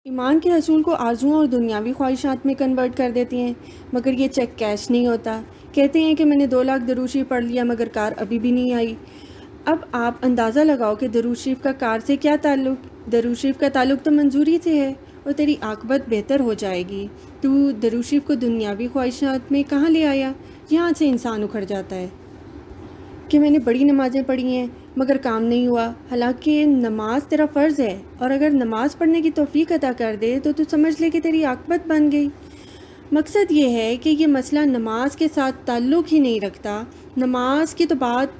ایمان کے حصول کو آرزوؤں اور دنیاوی خواہشات میں کنورٹ کر دیتی ہیں، مگر یہ چیک کیش نہیں ہوتا۔ کہتے ہیں کہ میں نے 2 لاکھ درود شریف پڑھ لیا مگر کار ابھی بھی نہیں آئی۔ اب آپ اندازہ لگاؤ کہ درود شریف کا کار سے کیا تعلق؟ درود شریف کا تعلق تو منظوری سے ہے اور تیری عاقبت بہتر ہو جائے گی۔ تو درود شریف کو دنیاوی خواہشات میں کہاں لے آیا؟ یہاں سے انسان اکھڑ جاتا ہے کہ میں نے بڑی نمازیں پڑھی ہیں مگر کام نہیں ہوا، حالانکہ نماز تیرا فرض ہے، اور اگر نماز پڑھنے کی توفیق عطا کر دے تو سمجھ لے کہ تیری عاقبت بن گئی۔ مقصد یہ ہے کہ یہ مسئلہ نماز کے ساتھ تعلق ہی نہیں رکھتا۔ نماز کی تو بات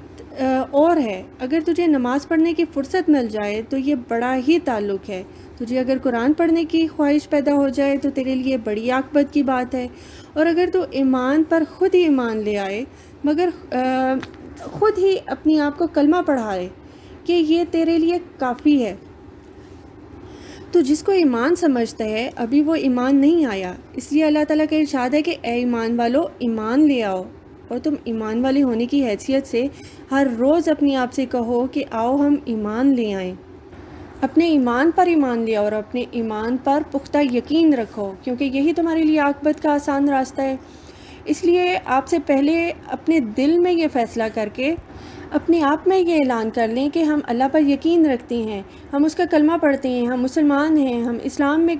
اور ہے، اگر تجھے نماز پڑھنے کی فرصت مل جائے تو یہ بڑا ہی تعلق ہے۔ تجھے اگر قرآن پڑھنے کی خواہش پیدا ہو جائے تو تیرے لیے بڑی عاقبت کی بات ہے، اور اگر تو ایمان پر خود ہی ایمان لے آئے مگر خود ہی اپنی آپ کو کلمہ پڑھائے کہ یہ تیرے لیے کافی ہے، تو جس کو ایمان سمجھتا ہے ابھی وہ ایمان نہیں آیا۔ اس لیے اللہ تعالیٰ کا ارشاد ہے کہ اے ایمان والو ایمان لے آؤ، اور تم ایمان والے ہونے کی حیثیت سے ہر روز اپنی آپ سے کہو کہ آؤ ہم ایمان لے آئیں۔ اپنے ایمان پر ایمان لے آؤ اور اپنے ایمان پر پختہ یقین رکھو، کیونکہ یہی تمہارے لیے عاقبت کا آسان راستہ ہے۔ اس لیے آپ سے پہلے اپنے دل میں یہ فیصلہ کر کے اپنے آپ میں یہ اعلان کر لیں کہ ہم اللہ پر یقین رکھتے ہیں، ہم اس کا کلمہ پڑھتے ہیں، ہم مسلمان ہیں، ہم اسلام میں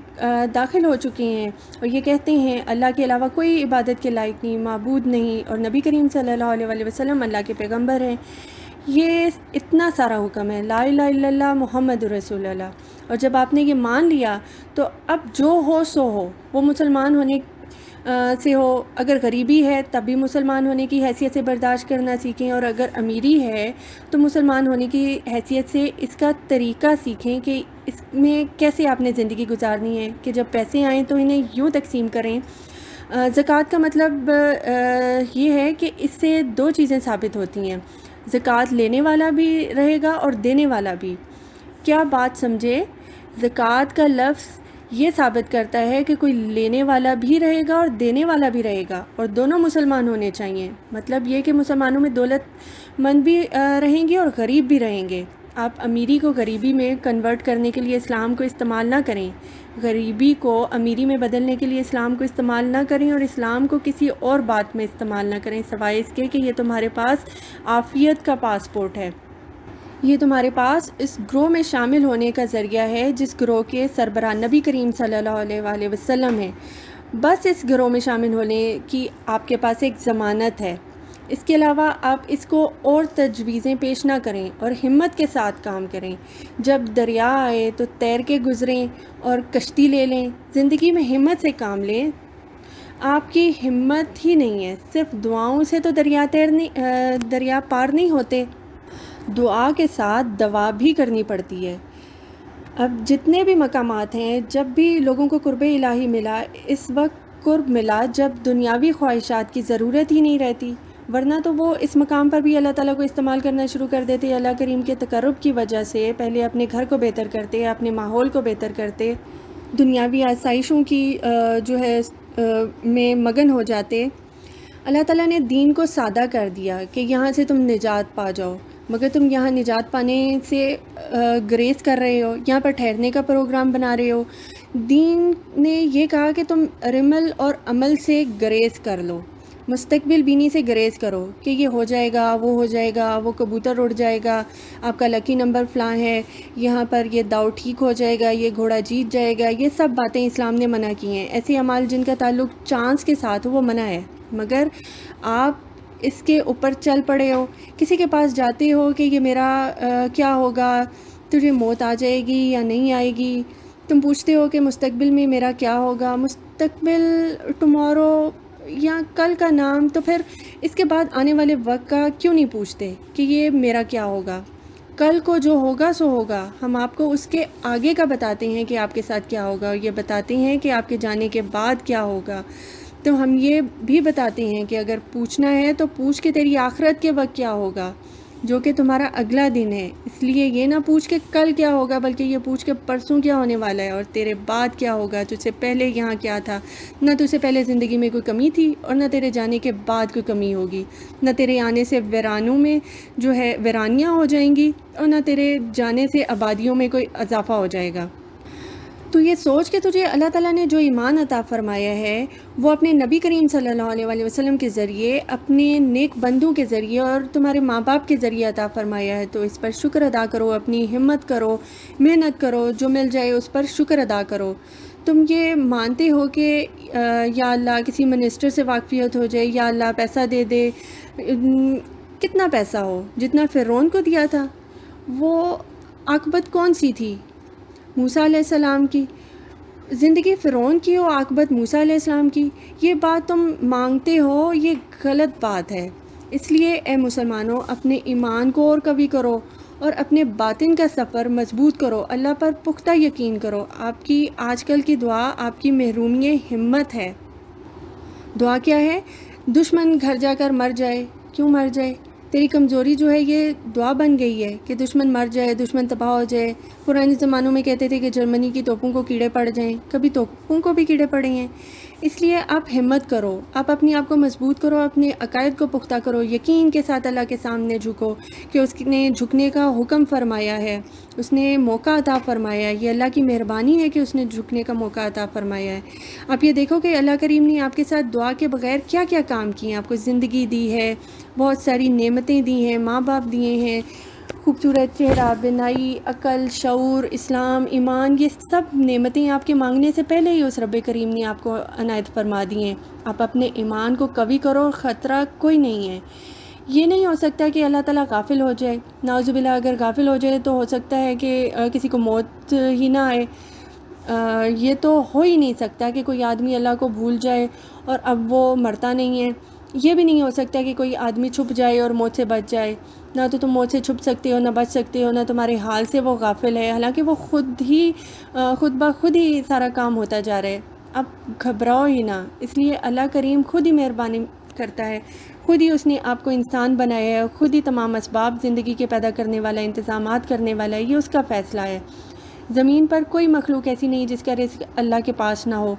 داخل ہو چکے ہیں، اور یہ کہتے ہیں اللہ کے علاوہ کوئی عبادت کے لائق نہیں، معبود نہیں، اور نبی کریم صلی اللہ علیہ وسلم اللہ کے پیغمبر ہیں۔ یہ اتنا سارا حکم ہے، لا الہ الا اللہ محمد رسول اللہ۔ اور جب آپ نے یہ مان لیا تو اب جو ہو سو ہو، وہ مسلمان ہونے سے ہو، اگر غریبی ہے تب بھی مسلمان ہونے کی حیثیت سے برداشت کرنا سیکھیں، اور اگر امیری ہے تو مسلمان ہونے کی حیثیت سے اس کا طریقہ سیکھیں کہ اس میں کیسے آپ نے زندگی گزارنی ہے، کہ جب پیسے آئیں تو انہیں یوں تقسیم کریں۔ زکوٰۃ کا مطلب یہ ہے کہ اس سے 2 چیزیں ثابت ہوتی ہیں، زکوٰۃ لینے والا بھی رہے گا اور دینے والا بھی۔ کیا بات سمجھے؟ زکوٰۃ کا لفظ یہ ثابت کرتا ہے کہ کوئی لینے والا بھی رہے گا اور دینے والا بھی رہے گا، اور دونوں مسلمان ہونے چاہیے۔ مطلب یہ کہ مسلمانوں میں دولت مند بھی رہیں گے اور غریب بھی رہیں گے۔ آپ امیری کو غریبی میں کنورٹ کرنے کے لیے اسلام کو استعمال نہ کریں، غریبی کو امیری میں بدلنے کے لیے اسلام کو استعمال نہ کریں، اور اسلام کو کسی اور بات میں استعمال نہ کریں سوائے اس کے کہ یہ تمہارے پاس عافیت کا پاسپورٹ ہے، یہ تمہارے پاس اس گروہ میں شامل ہونے کا ذریعہ ہے جس گروہ کے سربراہ نبی کریم صلی اللہ علیہ وسلم ہیں۔ بس اس گروہ میں شامل ہونے کی آپ کے پاس ایک ضمانت ہے، اس کے علاوہ آپ اس کو اور تجویزیں پیش نہ کریں اور ہمت کے ساتھ کام کریں۔ جب دریا آئے تو تیر کے گزریں اور کشتی لے لیں، زندگی میں ہمت سے کام لیں۔ آپ کی ہمت ہی نہیں ہے، صرف دعاؤں سے تو دریا پار نہیں ہوتے، دعا کے ساتھ دوا بھی کرنی پڑتی ہے۔ اب جتنے بھی مقامات ہیں، جب بھی لوگوں کو قرب الہی ملا، اس وقت قرب ملا جب دنیاوی خواہشات کی ضرورت ہی نہیں رہتی، ورنہ تو وہ اس مقام پر بھی اللہ تعالیٰ کو استعمال کرنا شروع کر دیتے۔ اللہ کریم کے تقرب کی وجہ سے پہلے اپنے گھر کو بہتر کرتے، اپنے ماحول کو بہتر کرتے، دنیاوی آسائشوں کی میں مگن ہو جاتے۔ اللہ تعالیٰ نے دین کو سادہ کر دیا کہ یہاں سے تم نجات پا جاؤ، مگر تم یہاں نجات پانے سے گریز کر رہے ہو، یہاں پر ٹھہرنے کا پروگرام بنا رہے ہو۔ دین نے یہ کہا کہ تم رمل اور عمل سے گریز کر لو، مستقبل بینی سے گریز کرو کہ یہ ہو جائے گا، وہ ہو جائے گا، وہ کبوتر اڑ جائے گا، آپ کا لکی نمبر فلاں ہے، یہاں پر یہ داؤ ٹھیک ہو جائے گا، یہ گھوڑا جیت جائے گا۔ یہ سب باتیں اسلام نے منع کی ہیں۔ ایسے اعمال جن کا تعلق چانس کے ساتھ ہو وہ منع ہے، مگر آپ اس کے اوپر چل پڑے ہو، کسی کے پاس جاتے ہو کہ یہ میرا کیا ہوگا، تجھے موت آ جائے گی یا نہیں آئے گی، تم پوچھتے ہو کہ مستقبل میں میرا کیا ہوگا، مستقبل ٹمارو یا کل کا نام، تو پھر اس کے بعد آنے والے وقت کا کیوں نہیں پوچھتے کہ یہ میرا کیا ہوگا؟ کل کو جو ہوگا سو ہوگا، ہم آپ کو اس کے آگے کا بتاتے ہیں کہ آپ کے ساتھ کیا ہوگا، اور یہ بتاتے ہیں کہ آپ کے جانے کے بعد کیا ہوگا۔ تو ہم یہ بھی بتاتے ہیں کہ اگر پوچھنا ہے تو پوچھ کے تیری آخرت کے وقت کیا ہوگا، جو کہ تمہارا اگلا دن ہے۔ اس لیے یہ نہ پوچھ کے کل کیا ہوگا، بلکہ یہ پوچھ کے پرسوں کیا ہونے والا ہے، اور تیرے بعد کیا ہوگا، تجھ سے پہلے یہاں کیا تھا۔ نہ تجھ سے پہلے زندگی میں کوئی کمی تھی، اور نہ تیرے جانے کے بعد کوئی کمی ہوگی، نہ تیرے آنے سے ویرانوں میں جو ہے ویرانیاں ہو جائیں گی، اور نہ تیرے جانے سے آبادیوں میں کوئی اضافہ ہو جائے گا۔ تو یہ سوچ کے تجھے اللہ تعالیٰ نے جو ایمان عطا فرمایا ہے وہ اپنے نبی کریم صلی اللہ علیہ وسلم کے ذریعے، اپنے نیک بندوں کے ذریعے اور تمہارے ماں باپ کے ذریعے عطا فرمایا ہے، تو اس پر شکر ادا کرو، اپنی ہمت کرو، محنت کرو، جو مل جائے اس پر شکر ادا کرو۔ تم یہ مانتے ہو کہ یا اللہ کسی منسٹر سے واقفیت ہو جائے، یا اللہ پیسہ دے دے، کتنا پیسہ ہو جتنا فرعون کو دیا تھا، وہ عاقبت کون سی تھی؟ موسیٰ علیہ السلام کی۔ زندگی فرعون کی ہو، عاقبت موسیٰ علیہ السلام کی۔ یہ بات تم مانگتے ہو، یہ غلط بات ہے۔ اس لیے اے مسلمانوں، اپنے ایمان کو اور قوی کرو اور اپنے باطن کا سفر مضبوط کرو، اللہ پر پختہ یقین کرو۔ آپ کی آج کل کی دعا آپ کی محرومی ہمت ہے۔ دعا کیا ہے؟ دشمن گھر جا کر مر جائے۔ کیوں مر جائے؟ تیری کمزوری جو ہے یہ دعا بن گئی ہے کہ دشمن مر جائے، دشمن تباہ ہو جائے۔ پرانے زمانوں میں کہتے تھے کہ جرمنی کی توپوں کو کیڑے پڑ جائیں، کبھی توپوں کو بھی کیڑے پڑے ہیں۔ اس لیے آپ ہمت کرو، آپ اپنے آپ کو مضبوط کرو، اپنے عقائد کو پختہ کرو، یقین کے ساتھ اللہ کے سامنے جھکو کہ اس نے جھکنے کا حکم فرمایا ہے، اس نے موقع عطا فرمایا ہے۔ یہ اللہ کی مہربانی ہے کہ اس نے جھکنے کا موقع عطا فرمایا ہے۔ آپ یہ دیکھو کہ اللہ کریم نے آپ کے ساتھ دعا کے بغیر کیا کیا کام کیے ہیں۔ آپ کو زندگی دی ہے، بہت ساری نعمتیں دی ہیں، ماں باپ دیے ہیں، خوبصورت چہرہ، بینائی، عقل، شعور، اسلام، ایمان، یہ سب نعمتیں آپ کے مانگنے سے پہلے ہی اس رب کریم نے آپ کو عنایت فرما دی ہیں۔ آپ اپنے ایمان کو قوی کرو، خطرہ کوئی نہیں ہے۔ یہ نہیں ہو سکتا کہ اللہ تعالیٰ غافل ہو جائے، نعوذ باللہ اگر غافل ہو جائے تو ہو سکتا ہے کہ کسی کو موت ہی نہ آئے۔ یہ تو ہو ہی نہیں سکتا کہ کوئی آدمی اللہ کو بھول جائے اور اب وہ مرتا نہیں ہے۔ یہ بھی نہیں ہو سکتا کہ کوئی آدمی چھپ جائے اور موت سے بچ جائے۔ نہ تو تم موت سے چھپ سکتے ہو، نہ بچ سکتے ہو، نہ تمہارے حال سے وہ غافل ہے، حالانکہ وہ خود بخود ہی سارا کام ہوتا جا رہا ہے۔ اب گھبراؤ ہی نہ۔ اس لیے اللہ کریم خود ہی مہربانی کرتا ہے، خود ہی اس نے آپ کو انسان بنایا ہے، خود ہی تمام اسباب زندگی کے پیدا کرنے والا، انتظامات کرنے والا ہے، یہ اس کا فیصلہ ہے۔ زمین پر کوئی مخلوق ایسی نہیں جس کا رزق اللہ کے پاس نہ ہو،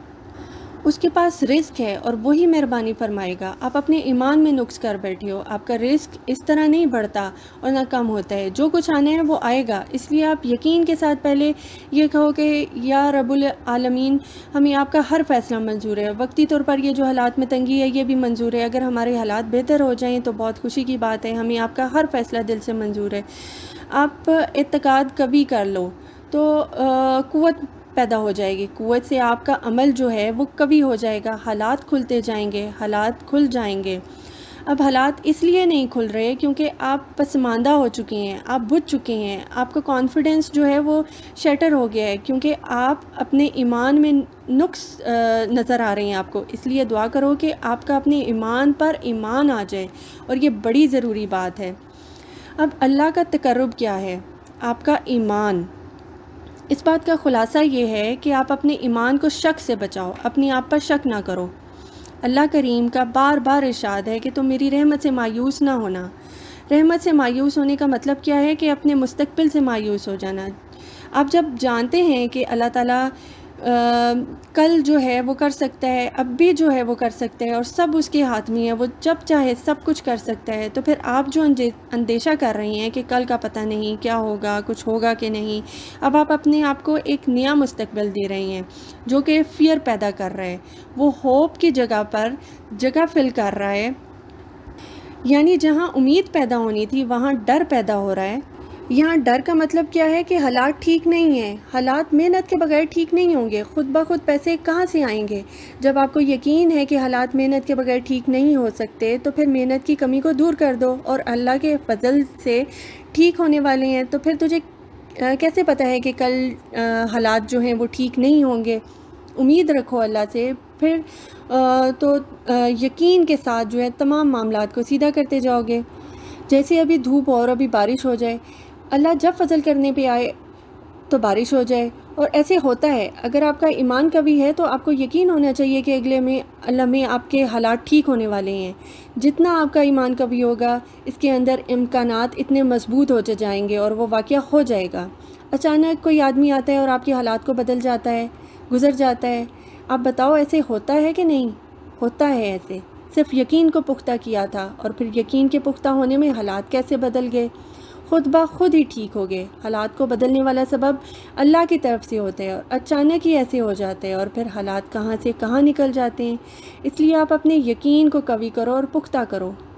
اس کے پاس رزق ہے اور وہی مہربانی فرمائے گا۔ آپ اپنے ایمان میں نقص کر بیٹھے ہو، آپ کا رزق اس طرح نہیں بڑھتا اور نہ کم ہوتا ہے، جو کچھ آنا ہے وہ آئے گا۔ اس لیے آپ یقین کے ساتھ پہلے یہ کہو کہ یا رب العالمین، ہمیں آپ کا ہر فیصلہ منظور ہے۔ وقتی طور پر یہ جو حالات میں تنگی ہے یہ بھی منظور ہے، اگر ہمارے حالات بہتر ہو جائیں تو بہت خوشی کی بات ہے، ہمیں آپ کا ہر فیصلہ دل سے منظور ہے۔ آپ اعتقاد قوی کر لو تو قوت پیدا ہو جائے گی، قوت سے آپ کا عمل جو ہے وہ قوی ہو جائے گا، حالات کھلتے جائیں گے، حالات کھل جائیں گے۔ اب حالات اس لیے نہیں کھل رہے کیونکہ آپ پسماندہ ہو چکے ہیں، آپ بجھ چکے ہیں، آپ کا کانفیڈنس جو ہے وہ شیٹر ہو گیا ہے کیونکہ آپ اپنے ایمان میں نقص نظر آ رہے ہیں آپ کو۔ اس لیے دعا کرو کہ آپ کا اپنے ایمان پر ایمان آ جائے، اور یہ بڑی ضروری بات ہے۔ اب اللہ کا تقرب کیا ہے؟ آپ کا ایمان۔ اس بات کا خلاصہ یہ ہے کہ آپ اپنے ایمان کو شک سے بچاؤ، اپنی آپ پر شک نہ کرو۔ اللہ کریم کا بار بار ارشاد ہے کہ تم میری رحمت سے مایوس نہ ہونا۔ رحمت سے مایوس ہونے کا مطلب کیا ہے؟ کہ اپنے مستقبل سے مایوس ہو جانا۔ آپ جب جانتے ہیں کہ اللہ تعالیٰ کل جو ہے وہ کر سکتا ہے، اب بھی جو ہے وہ کر سکتا ہے، اور سب اس کے ہاتھ میں ہے، وہ جب چاہے سب کچھ کر سکتا ہے، تو پھر آپ جو اندیشہ کر رہے ہیں کہ کل کا پتہ نہیں کیا ہوگا، کچھ ہوگا کہ نہیں، اب آپ اپنے آپ کو ایک نیا مستقبل دے رہے ہیں جو کہ فیئر پیدا کر رہا ہے، وہ ہوپ کی جگہ پر جگہ فل کر رہا ہے، یعنی جہاں امید پیدا ہونی تھی وہاں ڈر پیدا ہو رہا ہے۔ یہاں ڈر کا مطلب کیا ہے؟ کہ حالات ٹھیک نہیں ہیں، حالات محنت کے بغیر ٹھیک نہیں ہوں گے، خود بخود پیسے کہاں سے آئیں گے؟ جب آپ کو یقین ہے کہ حالات محنت کے بغیر ٹھیک نہیں ہو سکتے تو پھر محنت کی کمی کو دور کر دو، اور اللہ کے فضل سے ٹھیک ہونے والے ہیں، تو پھر تجھے کیسے پتہ ہے کہ کل حالات جو ہیں وہ ٹھیک نہیں ہوں گے؟ امید رکھو اللہ سے، پھر تو یقین کے ساتھ جو ہے تمام معاملات کو سیدھا کرتے جاؤ گے۔ جیسے ابھی دھوپ اور ابھی بارش ہو جائے، اللہ جب فضل کرنے پہ آئے تو بارش ہو جائے، اور ایسے ہوتا ہے۔ اگر آپ کا ایمان قوی ہے تو آپ کو یقین ہونا چاہیے کہ اگلے میں آپ کے حالات ٹھیک ہونے والے ہیں۔ جتنا آپ کا ایمان قوی ہوگا اس کے اندر امکانات اتنے مضبوط ہوتے جائیں گے اور وہ واقعہ ہو جائے گا۔ اچانک کوئی آدمی آتا ہے اور آپ کے حالات کو بدل جاتا ہے، گزر جاتا ہے۔ آپ بتاؤ ایسے ہوتا ہے کہ نہیں؟ ہوتا ہے ایسے۔ صرف یقین کو پختہ کیا تھا، اور پھر یقین کے پختہ ہونے میں حالات کیسے بدل گئے۔ خود بخود ہی ٹھیک ہو گئے۔ حالات کو بدلنے والا سبب اللہ کی طرف سے ہوتا ہے، اور اچانک ہی ایسے ہو جاتے ہیں، اور پھر حالات کہاں سے کہاں نکل جاتے ہیں۔ اس لیے آپ اپنے یقین کو قوی کرو اور پختہ کرو۔